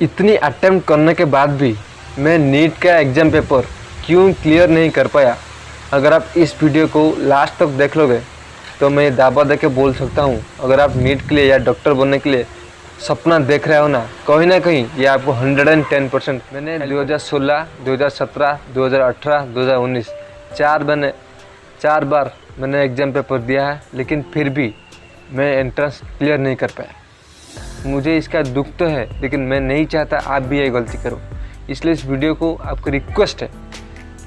इतनी अटेम्प्ट करने के बाद भी मैं नीट का एग्ज़ाम पेपर क्यों क्लियर नहीं कर पाया। अगर आप इस वीडियो को लास्ट तक देख लोगे तो मैं दावा दे के बोल सकता हूँ, अगर आप नीट के लिए या डॉक्टर बनने के लिए सपना देख रहे हो ना कहीं ये आपको 110% मैंने 2016, 2017, 2018, 2019 चार बार मैंने एग्ज़ाम पेपर दिया है, लेकिन फिर भी मैं एंट्रेंस क्लियर नहीं कर पाया। मुझे इसका दुख तो है, लेकिन मैं नहीं चाहता आप भी ये गलती करो। इसलिए इस वीडियो को आपको रिक्वेस्ट है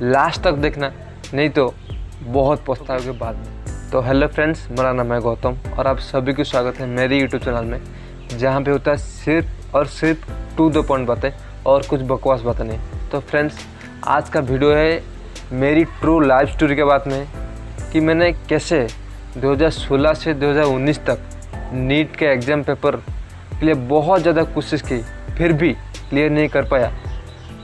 लास्ट तक देखना, नहीं तो बहुत पछताओगे बाद में। तो हेलो फ्रेंड्स, मेरा नाम है गौतम और आप सभी को स्वागत है मेरे यूट्यूब चैनल में, जहाँ पे होता है सिर्फ और सिर्फ टू द पॉइंट बातें और कुछ बकवास बातें नहीं। तो फ्रेंड्स, आज का वीडियो है मेरी ट्रू लाइफ स्टोरी के बात में कि मैंने कैसे 2016 से 2019 तक नीट के एग्ज़ाम पेपर के लिए बहुत ज़्यादा कोशिश की, फिर भी क्लियर नहीं कर पाया।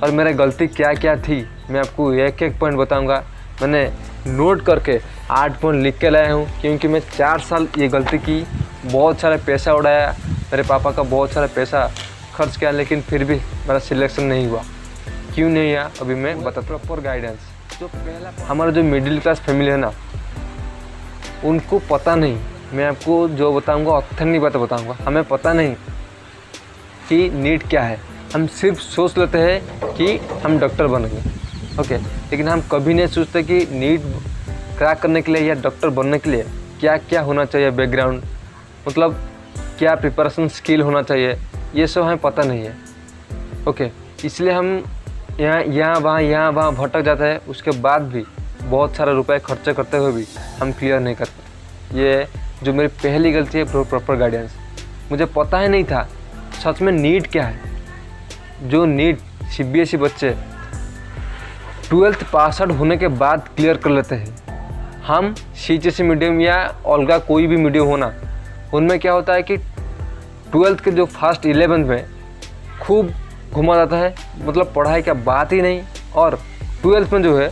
और मेरा गलती क्या क्या थी मैं आपको एक एक पॉइंट बताऊंगा। मैंने नोट करके 8 पॉइंट लिख के लाया हूँ, क्योंकि मैं 4 साल ये गलती की, बहुत सारा पैसा उड़ाया, मेरे पापा का बहुत सारा पैसा खर्च किया, लेकिन फिर भी मेरा सिलेक्शन नहीं हुआ। क्यों नहीं हुआ अभी मैं बताता हूँ। प्रॉपर गाइडेंस जो पहला हमारा जो मिडिल क्लास फैमिली है ना, उनको पता नहीं, मैं आपको जो बताऊंगा ऑथेंटिक बातें बताऊंगा। हमें पता नहीं कि नीट क्या है, हम सिर्फ सोच लेते हैं कि हम डॉक्टर बनेंगे, ओके, लेकिन हम कभी नहीं सोचते कि नीट क्रैक करने के लिए या डॉक्टर बनने के लिए क्या क्या होना चाहिए, बैकग्राउंड मतलब क्या प्रिपरेशन स्किल होना चाहिए, ये सब हमें पता नहीं है, ओके। इसलिए हम यहाँ वहाँ भटक जाता है। उसके बाद भी बहुत सारा रुपए खर्चे करते हुए भी हम क्लियर नहीं कर पाते। ये जो मेरी पहली गलती है, प्रॉपर गाइडेंस। मुझे पता ही नहीं था सच में नीट क्या है। जो नीट CBSE बच्चे 12th पास आउट होने के बाद क्लियर कर लेते हैं, हम CHSE मीडियम या अलगा कोई भी मीडियम होना, उनमें क्या होता है कि 12th के जो फर्स्ट 11th में खूब घुमा जाता है, मतलब पढ़ाई का बात ही नहीं। और 12th में जो है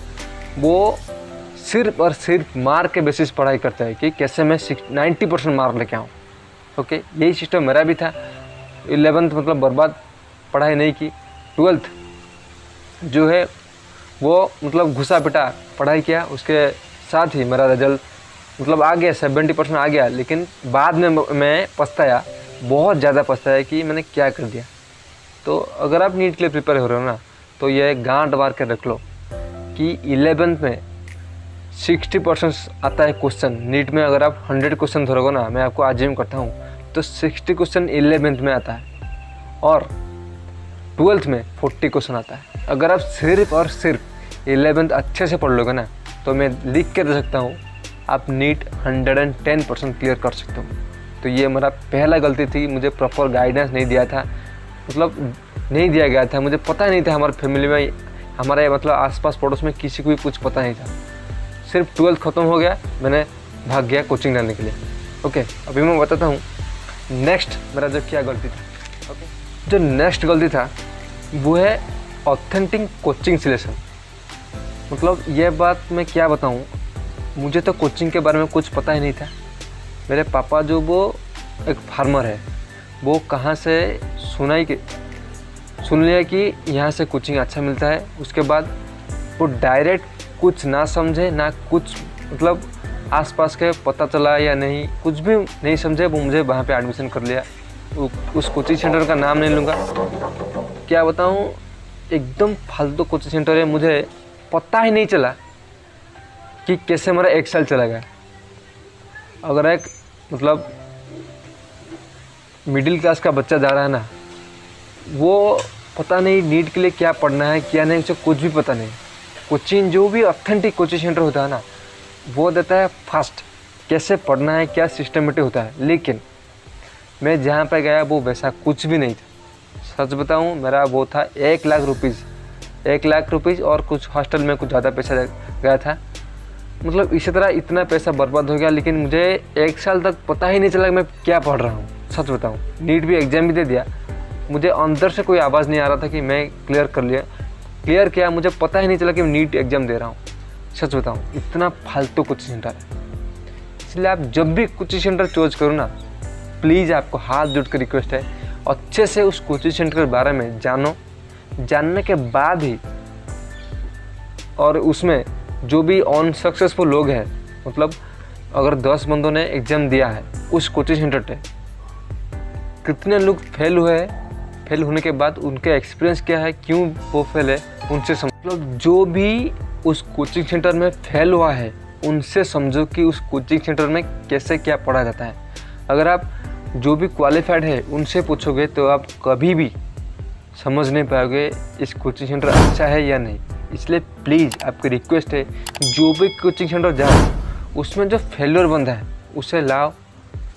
वो सिर्फ और सिर्फ मार्क के बेसिस पढ़ाई करता है कि कैसे मैं 90% मार्क लेके आऊँ, ओके। यही सिस्टम मेरा भी था। 11th मतलब बर्बाद, पढ़ाई नहीं की। 12th जो है वो मतलब घुसा पिटा पढ़ाई किया, उसके साथ ही मेरा रिजल्ट मतलब आ गया, 70% आ गया। लेकिन बाद में मैं पछताया, बहुत ज़्यादा पछताया कि मैंने क्या कर दिया। तो अगर आप नीट के लिए प्रिपेयर हो रहे हो ना, तो ये गांठ मार के रख लो कि 11th में 60% आता है क्वेश्चन। नीट में अगर आप 100 क्वेश्चन धरोगे ना, मैं आपको आजिम करता हूँ, तो 60 क्वेश्चन 11th में आता है और 12th में 40 क्वेश्चन आता है। अगर आप सिर्फ और सिर्फ 11th अच्छे से पढ़ लोगे ना, तो मैं लिख के दे सकता हूँ आप नीट 110% क्लियर कर सकते हो। तो ये मेरा पहला गलती थी, मुझे प्रॉपर गाइडेंस नहीं दिया था, मतलब नहीं दिया गया था। मुझे पता नहीं था, हमारे फैमिली में, हमारे मतलब आसपास पड़ोस में किसी को भी कुछ पता नहीं था। सिर्फ 12th ख़त्म हो गया, मैंने भाग गया कोचिंग लेने के लिए, ओके। अभी मैं बताता हूँ नेक्स्ट मेरा जो क्या गलती था, ओके। जो नेक्स्ट गलती था वो है ऑथेंटिक कोचिंग सिलेक्शन। मतलब ये बात मैं क्या बताऊँ, मुझे तो कोचिंग के बारे में कुछ पता ही नहीं था। मेरे पापा जो वो एक फार्मर है, वो कहाँ से सुन लिया कि यहाँ से कोचिंग अच्छा मिलता है। उसके बाद वो डायरेक्ट कुछ ना समझे ना कुछ, मतलब आसपास के पता चला या नहीं, कुछ भी नहीं समझे, वो मुझे वहाँ पे एडमिशन कर लिया। उस कोचिंग सेंटर का नाम नहीं लूँगा, क्या बताऊँ, एकदम फालतू कोचिंग सेंटर है। मुझे पता ही नहीं चला कि कैसे मेरा 1 साल चला गया। अगर एक मतलब मिडिल क्लास का बच्चा जा रहा है ना, वो पता नहीं नीट के लिए क्या पढ़ना है क्या नहीं, उसे कुछ भी पता नहीं। कोचिंग जो भी ऑथेंटिक कोचिंग सेंटर होता है ना, वो देता है फर्स्ट कैसे पढ़ना है, क्या सिस्टमेटिक होता है। लेकिन मैं जहाँ पे गया वो वैसा कुछ भी नहीं था। सच बताऊँ, मेरा वो था 1 लाख रुपीज़, 1 लाख रुपीज़ और कुछ हॉस्टल में कुछ ज़्यादा पैसा गया था। मतलब इसी तरह इतना पैसा बर्बाद हो गया, लेकिन मुझे 1 साल तक पता ही नहीं चला कि मैं क्या पढ़ रहा हूँ। सच बताऊँ, नीट भी एग्ज़ाम भी दे दिया, मुझे अंदर से कोई आवाज़ नहीं आ रहा था कि मैं क्लियर किया, मुझे पता ही नहीं चला कि मैं नीट एग्ज़ाम दे रहा हूँ। सच बताऊँ, इतना फालतू कोचिंग सेंटर है। इसलिए आप जब भी कोचिंग सेंटर चूज करो ना, प्लीज़ आपको हाथ जोड़ कर रिक्वेस्ट है, अच्छे से उस कोचिंग सेंटर के बारे में जानो। जानने के बाद ही और उसमें जो भी अनसक्सेसफुल लोग हैं, मतलब अगर 10 बंदों ने एग्ज़ाम दिया है उस कोचिंग सेंटर पे, कितने लोग फेल हुए हैं, फेल होने के बाद उनका एक्सपीरियंस क्या है, क्यों वो फेल है, उनसे मतलब जो भी उस कोचिंग सेंटर में फेल हुआ है उनसे समझो कि उस कोचिंग सेंटर में कैसे क्या पढ़ा जाता है। अगर आप जो भी क्वालिफाइड है उनसे पूछोगे तो आप कभी भी समझ नहीं पाओगे इस कोचिंग सेंटर अच्छा है या नहीं। इसलिए प्लीज़ आपकी रिक्वेस्ट है, जो भी कोचिंग सेंटर जाओ उसमें जो फेलियर बंदा है उसे लाओ।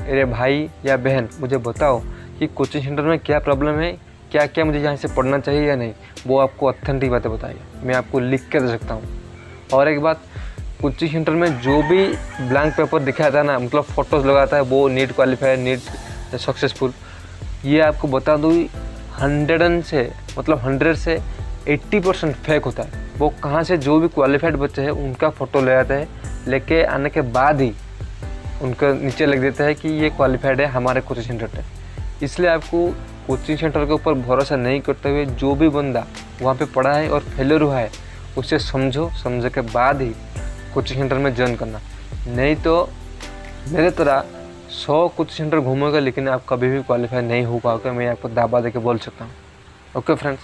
अरे भाई या बहन, मुझे बताओ कि कोचिंग सेंटर में क्या प्रॉब्लम है, क्या क्या मुझे यहाँ से पढ़ना चाहिए या नहीं। वो आपको ऑथेंटिक बातें बताइए, मैं आपको लिख के दे सकता हूँ। और एक बात, कोचिंग सेंटर में जो भी ब्लैंक पेपर दिखाता है ना, मतलब फ़ोटोज़ लगाता है वो नीट क्वालिफाई, नीट सक्सेसफुल, ये आपको बता दूँ 100 से 80% फेक होता है। वो कहाँ से जो भी क्वालिफाइड बच्चे हैं उनका फ़ोटो ले आता है, लेके आने के बाद ही उनका नीचे लिख देता है कि ये क्वालिफाइड है हमारे कोचिंग सेंटर पे। इसलिए आपको कोचिंग सेंटर के ऊपर भरोसा नहीं करते हुए जो भी बंदा वहाँ पे पढ़ा है और फेलियर हुआ है उसे समझे के बाद ही कोचिंग सेंटर में ज्वाइन करना। नहीं तो मेरे तरह 100 कोचिंग सेंटर घूमोगे लेकिन आप कभी भी क्वालिफाई नहीं हो पाओगे, मैं आपको दावा दे के बोल सकता हूँ। ओके फ्रेंड्स,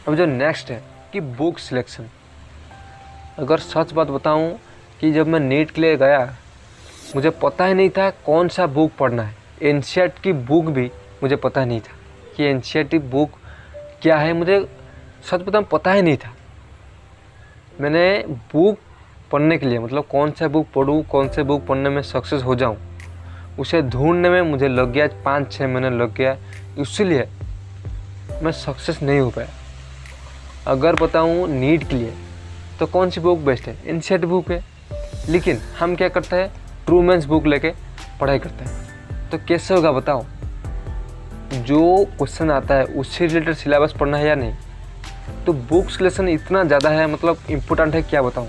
अब जो नेक्स्ट है कि बुक सिलेक्शन। अगर सच बात बताऊँ कि जब मैं नीट के लिए गया मुझे पता ही नहीं था कौन सा बुक पढ़ना है। एनसीईआरटी की बुक भी मुझे पता नहीं था कि एनसीईआरटी बुक क्या है, मुझे सच बताऊँ पता ही नहीं था। मैंने बुक पढ़ने के लिए, मतलब कौन सा बुक पढ़ूँ, कौन से बुक पढ़ने में सक्सेस हो जाऊँ, उसे ढूंढने में मुझे लग गया 5-6 महीने लग गया। इसीलिए मैं सक्सेस नहीं हो पाया। अगर बताऊँ नीट के लिए तो कौन सी बुक बेस्ट है, एनसीईआरटी बुक है। लेकिन हम क्या करते हैं, ट्रूमैन्स बुक लेके पढ़ाई करते हैं। तो कैसे होगा बताओ, जो क्वेश्चन आता है उससे रिलेटेड सिलेबस पढ़ना है या नहीं। तो बुक सिलेक्शन इतना ज़्यादा है, मतलब इम्पोर्टेंट है, क्या बताऊँ।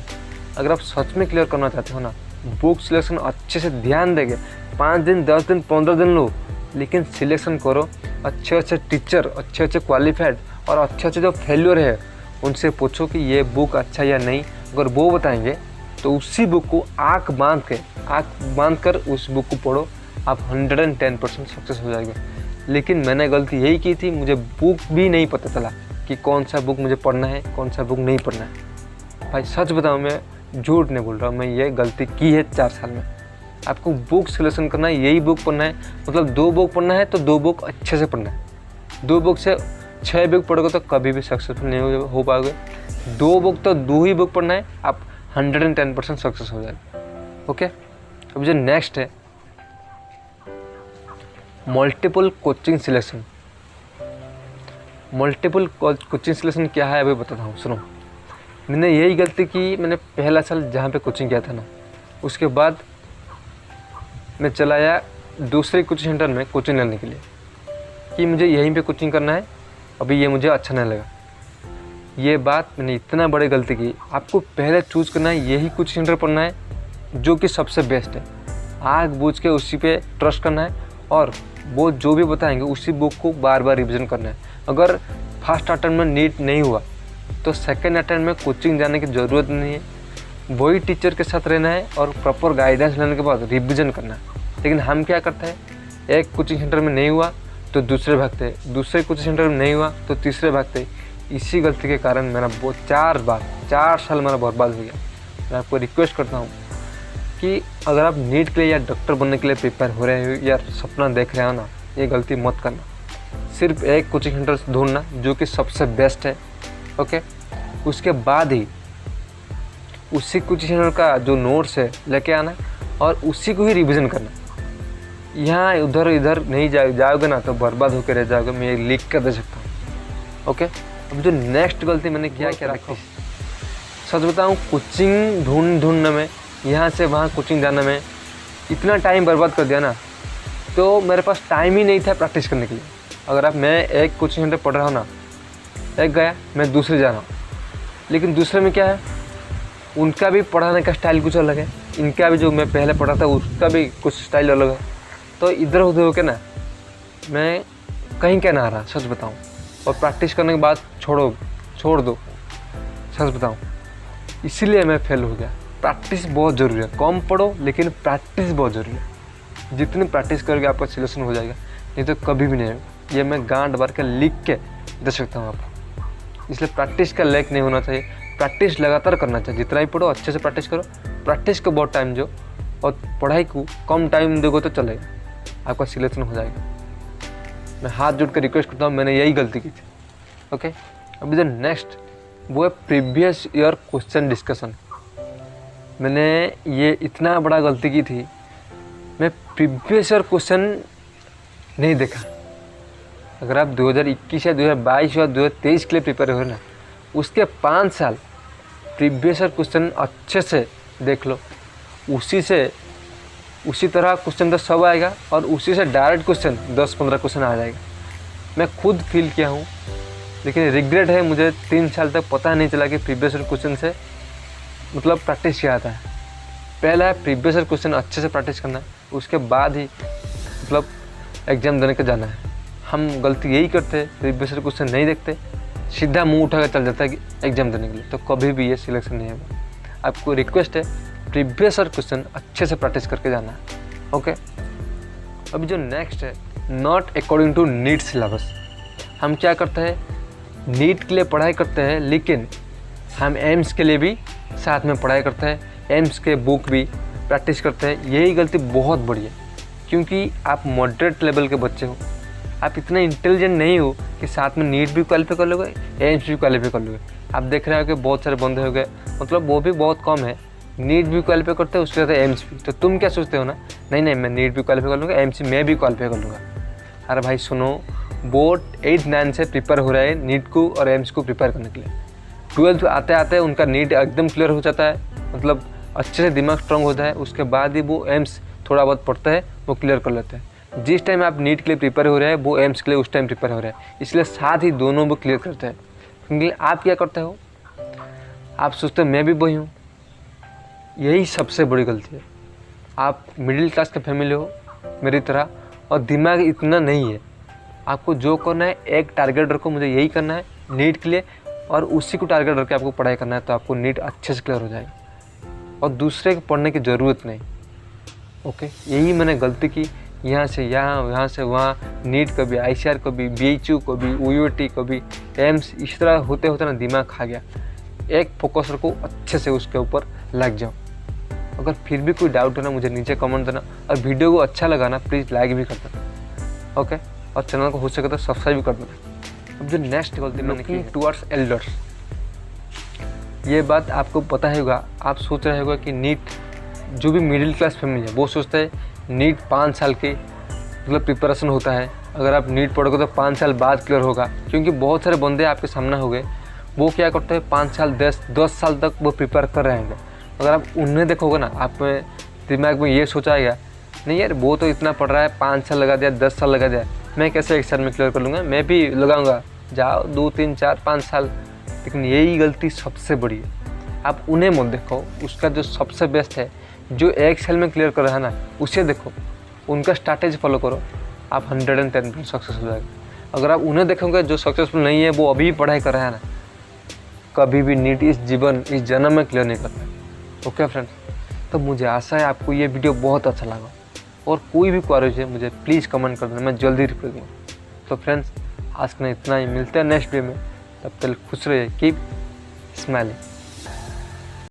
अगर आप सच में क्लियर करना चाहते हो ना, बुक सिलेक्शन अच्छे से ध्यान देंगे, 5 दिन 10 दिन 15 दिन लो, लेकिन सिलेक्शन करो। अच्छे अच्छे टीचर, अच्छे अच्छे क्वालिफाइड और अच्छे अच्छे जो फेल्यूर है उनसे पूछो कि ये बुक अच्छा या नहीं। अगर वो बताएंगे तो उसी बुक को आँख बांध कर उस बुक को पढ़ो, आप 110% सक्सेस हो जाएंगे। लेकिन मैंने गलती यही की थी, मुझे बुक भी नहीं पता चला कि कौन सा बुक मुझे पढ़ना है, कौन सा बुक नहीं पढ़ना है। भाई सच बताऊँ, मैं झूठ नहीं बोल रहा हूँ, मैं ये गलती की है 4 साल में। आपको बुक सिलेक्शन करना है, यही बुक पढ़ना है, मतलब 2 बुक पढ़ना है तो 2 बुक अच्छे से पढ़ना है। 2 बुक से 6 बुक पढ़ोगे तो कभी भी सक्सेसफुल नहीं हो पाओगे। 2 बुक तो 2 ही बुक पढ़ना है, आप 110% सक्सेस हो जाएगा। ओके, अब जो नेक्स्ट है multiple coaching selection. Multiple coaching selection क्या है अभी बताता हूँ, सुनो। मैंने यही गलती की, मैंने पहला साल जहाँ पे कोचिंग किया था ना, उसके बाद मैं चला आया दूसरे कोचिंग सेंटर में कोचिंग लेने के लिए कि मुझे यहीं पे कोचिंग करना है। अभी ये मुझे अच्छा नहीं लगा। ये बात मैंने इतना बड़ी गलती की। आपको पहले चूज़ करना है, यही कोचिंग सेंटर पढ़ना है जो कि सबसे बेस्ट है। आग बूझ के उसी पे ट्रस्ट करना है और वो जो भी बताएंगे उसी बुक को बार बार रिवीजन करना है। अगर फर्स्ट अटेम्प्ट में नीट नहीं हुआ तो सेकंड अटेम्प्ट में कोचिंग जाने की ज़रूरत नहीं है, वही टीचर के साथ रहना है और प्रॉपर गाइडेंस लेने के बाद रिवीजन करना है। लेकिन हम क्या करते हैं, एक कोचिंग सेंटर में नहीं हुआ तो दूसरे भागते, दूसरे कोचिंग सेंटर में नहीं हुआ तो तीसरे भागते। इसी गलती के कारण मेरा वो 4 साल मेरा बर्बाद हो गया। मैं आपको रिक्वेस्ट करता हूँ कि अगर आप नीट के लिए या डॉक्टर बनने के लिए प्रिपेयर हो रहे हो या सपना देख रहे हो ना, ये गलती मत करना। सिर्फ एक कोचिंग सेंटर ढूंढना जो कि सबसे बेस्ट है। ओके, उसके बाद ही उसी कोचिंग सेंटर का जो नोट्स है लेके आना और उसी को ही रिवीजन करना। यहाँ उधर इधर नहीं जाओगे ना तो बर्बाद होकर रह जाओगे, मैं ये लिख कर दे सकता हूँ। ओके, अब जो नेक्स्ट गलती मैंने क्या रखी, सच बताऊँ, कोचिंग ढूंढने में, यहाँ से वहाँ कोचिंग जाने में इतना टाइम बर्बाद कर दिया ना, तो मेरे पास टाइम ही नहीं था प्रैक्टिस करने के लिए। अगर मैं एक कोचिंग सेंटर पढ़ रहा हूँ ना, एक गया, मैं दूसरे जा रहा हूँ, लेकिन दूसरे में क्या है, उनका भी पढ़ाने का स्टाइल कुछ अलग है, इनका भी जो मैं पहले पढ़ा था उसका भी कुछ स्टाइल अलग है। तो इधर उधर होकर ना मैं कहीं क्या ना रहा, सच बताऊँ। और प्रैक्टिस करने के बाद छोड़ दो, सच बताऊँ, इसीलिए मैं फेल हो गया। प्रैक्टिस बहुत ज़रूरी है, कम पढ़ो लेकिन प्रैक्टिस बहुत ज़रूरी है। जितनी प्रैक्टिस करोगे आपका सिलेक्शन हो जाएगा, नहीं तो कभी भी नहीं होगा। ये मैं गांठ भर के लिख के दे सकता हूँ आपको। इसलिए प्रैक्टिस का लैक नहीं होना चाहिए, प्रैक्टिस लगातार करना चाहिए। जितना ही पढ़ो अच्छे से प्रैक्टिस करो, प्रैक्टिस को बहुत टाइम दो और पढ़ाई को कम टाइम दोगे तो चलेगा, आपका सिलेक्शन हो जाएगा। मैं हाथ जोड़ कर रिक्वेस्ट करता हूँ, मैंने यही गलती की थी। ओके, अभी जो नेक्स्ट वो है प्रीवियस ईयर क्वेश्चन डिस्कशन। मैंने ये इतना बड़ा गलती की थी, मैं प्रीवियस ईयर क्वेश्चन नहीं देखा। अगर आप 2021 या 2022 या 2023 के लिए प्रिपेयर हो ना, उसके 5 साल प्रीवियस ईयर क्वेश्चन अच्छे से देख लो। उसी तरह क्वेश्चन तो सब आएगा और उसी से डायरेक्ट क्वेश्चन 10-15 क्वेश्चन आ जाएगा। मैं खुद फील किया हूँ, लेकिन रिग्रेट है, मुझे 3 साल तक पता नहीं चला कि प्रीवियस ईयर क्वेश्चन से मतलब प्रैक्टिस क्या आता है। पहला है प्रीवियस ईयर क्वेश्चन अच्छे से प्रैक्टिस करना है, उसके बाद ही मतलब एग्ज़ाम देने के जाना है। हम गलती यही करते हैं, प्रीवियस ईयर क्वेश्चन नहीं देखते, सीधा मुंह उठा कर चल जाता है कि एग्ज़ाम देने के लिए, तो कभी भी ये सिलेक्शन नहीं होगा। आपको रिक्वेस्ट है, प्रीवियस ईयर क्वेश्चन अच्छे से प्रैक्टिस करके जाना है। ओके, अभी जो नेक्स्ट है, not according to NEET syllabus. हम क्या करते हैं, नीट के लिए पढ़ाई करते हैं, लेकिन हम एम्स के लिए भी साथ में पढ़ाई करते हैं, एम्स के बुक भी प्रैक्टिस करते हैं। यही गलती बहुत बड़ी है, क्योंकि आप मॉडरेट लेवल के बच्चे हो, आप इतने इंटेलिजेंट नहीं हो कि साथ में नीट भी क्वालिफाई कर लोगे, एम्स भी क्वालिफाई कर लोगे। आप देख रहे हो कि बहुत सारे बंदे हो गए, मतलब वो भी बहुत कम है, नीट भी क्वालिफाई करते हैं, उसके साथ एम्स भी। तो तुम क्या सोचते हो ना, नहीं मैं नीट भी क्वालिफाई कर लूँगा, एम्स मैं भी क्वालिफाई कर लूँगा। अरे भाई सुनो, बोर्ड 8-9 से प्रिपेयर हो रहा है नीट को और एम्स को प्रिपेयर करने के लिए। 12th आते आते उनका नीट एकदम क्लियर हो जाता है, मतलब अच्छे से दिमाग स्ट्रांग होता है, उसके बाद ही वो एम्स थोड़ा बहुत पढ़ते हैं, वो क्लियर कर लेते हैं। जिस टाइम आप नीट के लिए प्रिपेयर हो रहे हैं, वो एम्स के लिए उस टाइम प्रिपेयर हो रहे हैं, इसलिए साथ ही दोनों वो क्लियर करते हैं। क्योंकि आप क्या करते हो, आप सोचते हो मैं भी वही हूँ, यही सबसे बड़ी गलती है। आप मिडिल क्लास के फैमिली हो मेरी तरह, और दिमाग इतना नहीं है। आपको जो करना है, एक टारगेट रखो, मुझे यही करना है नीट के लिए, और उसी को टारगेट रख के आपको पढ़ाई करना है, तो आपको नीट अच्छे से क्लियर हो जाएगी और दूसरे को पढ़ने की ज़रूरत नहीं। ओके, यही मैंने गलती की, यहाँ से यहाँ से वहाँ, नीट को भी, ICAR को भी, BHU को भी, UUT को भी, एम्स, इस तरह होते होते ना दिमाग खा गया। एक फोकस रखो, अच्छे से उसके ऊपर लग जाओ। अगर फिर भी कोई डाउट है ना, मुझे नीचे कमेंट देना, और वीडियो को अच्छा लगा ना प्लीज़ लाइक भी कर देना। ओके, और चैनल को हो सके तो सब्सक्राइब भी कर देना। अब जो नेक्स्ट गलती मैंने की, टुवर्ड्स एल्डर्स, ये बात आपको पता होगा। आप सोच रहे होगा कि नीट, जो भी मिडिल क्लास फैमिली है वो सोचता है नीट 5 साल की मतलब प्रिपरेशन होता है, अगर आप नीट पढ़ोगे तो 5 साल बाद क्लियर होगा। क्योंकि बहुत सारे बंदे आपके सामने हो गए, वो क्या करते हैं 5 साल 10 साल तक वो प्रिपेयर कर रहे हैं। अगर आप उन्हें देखोगे ना, आप में दिमाग में ये सोचाएगा, नहीं यार वो तो इतना पढ़ रहा है, 5 साल लगा दिया, 10 साल लगा दिया, मैं कैसे 1 साल में क्लियर कर लूँगा, मैं भी लगाऊंगा, जाओ 2, 3, 4, 5 साल। लेकिन यही गलती सबसे बड़ी है। आप उन्हें मत देखो, उसका जो सबसे बेस्ट है, जो 1 साल में क्लियर कर रहा है ना, उसे देखो, उनका स्ट्रैटेजी फॉलो करो, आप 110% सक्सेस हो जाएगा। अगर आप उन्हें देखोगे जो सक्सेसफुल नहीं है, वो अभी भी पढ़ाई कर रहा है ना, कभी भी नीट इस जन्म में क्लियर नहीं करता। ओके फ्रेंड्स, तो मुझे आशा है आपको ये वीडियो बहुत अच्छा लगा, और कोई भी क्वेरीज है मुझे प्लीज़ कमेंट कर देना, मैं जल्दी रिप्लाई दूँगा। तो फ्रेंड्स, आज के लिए इतना ही, मिलते हैं नेक्स्ट वीडियो में, तब तक खुश रहिए, कीप स्माइलिंग।